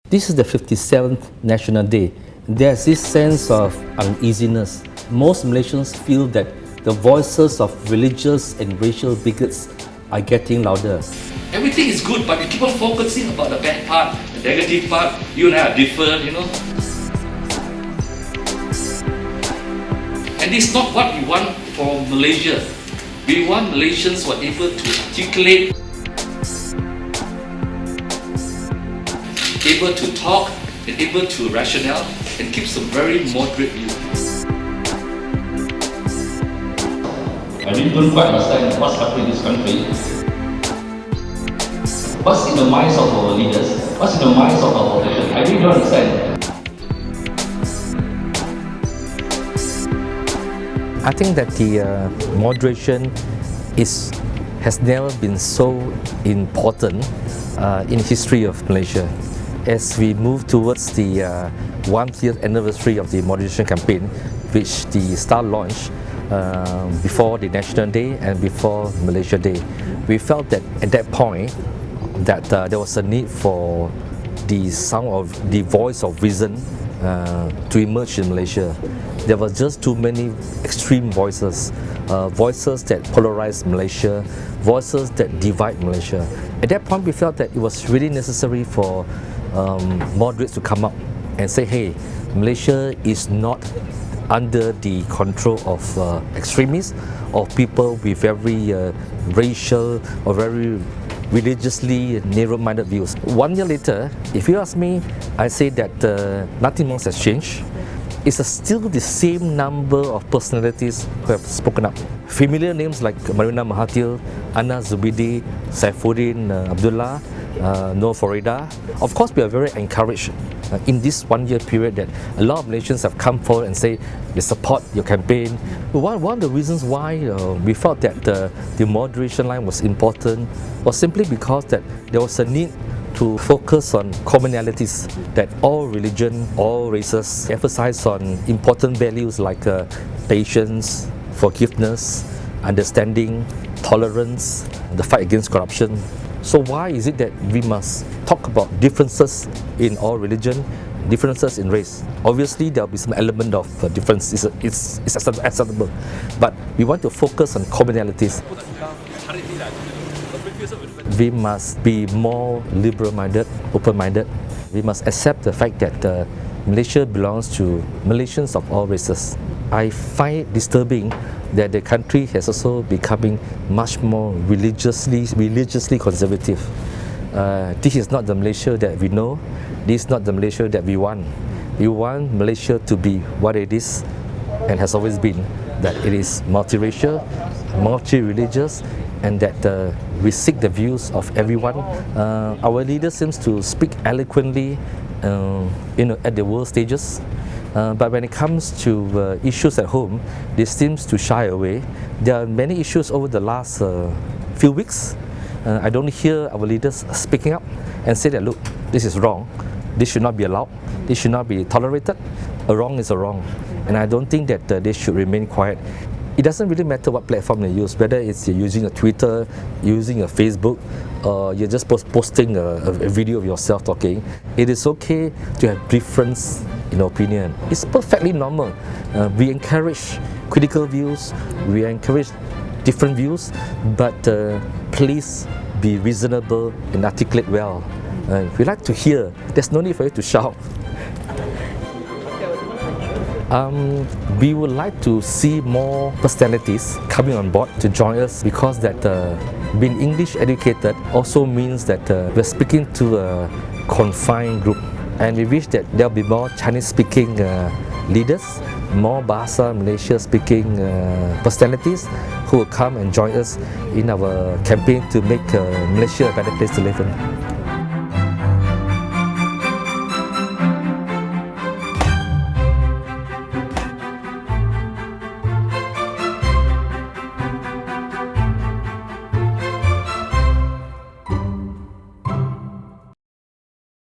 This is the 57th National Day. There's this sense of uneasiness. Most Malaysians feel that the voices of religious and racial bigots are getting louder. Everything is good, but you keep on focusing about the bad part, the negative part. You and I are different, And it's not what we want for Malaysia. We want Malaysians who are able to articulate, able to talk, and able to rationale, and keep some very moderate view. I really don't quite understand what's happening in this country. What's in the minds of our leaders? What's in the minds of our population? I really don't understand. I think that the moderation has never been so important in history of Malaysia. As we move towards the 1st anniversary of the moderation campaign, which the STAR launched before the National Day and before Malaysia Day, we felt that at that point that there was a need for the sound of the voice of reason to emerge in Malaysia. There were just too many extreme voices, voices that polarize Malaysia, voices that divide Malaysia. At that point, we felt that it was really necessary for moderates to come up and say, hey, Malaysia is not under the control of extremists or people with very racial or very religiously narrow-minded views. 1 year later, if you ask me, I say that nothing much has changed. It's still the same number of personalities who have spoken up. Familiar names like Marina Mahathir, Anna Zubidi, Saifuddin Abdullah, Noor Farida. Of course, we are very encouraged in this 1 year period that a lot of Malaysians have come forward and say we support your campaign. One of the reasons why we felt that the moderation line was important was simply because that there was a need to focus on commonalities, that all religion, all races emphasize on important values like patience, forgiveness, understanding, tolerance, the fight against corruption. So why is it that we must talk about differences in all religion, differences in race? Obviously, there will be some element of difference. It's acceptable, but we want to focus on commonalities. We must be more liberal-minded, open-minded. We must accept the fact that Malaysia belongs to Malaysians of all races. I find it disturbing that the country has also becoming much more religiously conservative. This is not the Malaysia that we know. This is not the Malaysia that we want. We want Malaysia to be what it is and has always been, that it is multiracial, multi-religious, and that we seek the views of everyone. Our leader seems to speak eloquently at the world stages. But when it comes to issues at home, they seem to shy away. There are many issues over the last few weeks. I don't hear our leaders speaking up and say that, look, this is wrong, this should not be allowed, this should not be tolerated. A wrong is a wrong. And I don't think that they should remain quiet. It doesn't really matter what platform they use, whether it's you're using a Twitter, using a Facebook, or you're just posting a video of yourself talking. It is okay to have difference in opinion. It's perfectly normal. We encourage critical views, we encourage different views, but please be reasonable and articulate well. We like to hear. There's no need for you to shout. We would like to see more personalities coming on board to join us, because that being English educated also means that we're speaking to a confined group, and we wish that there'll be more Chinese speaking leaders, more Bahasa Malaysia speaking personalities who will come and join us in our campaign to make Malaysia a better place to live in.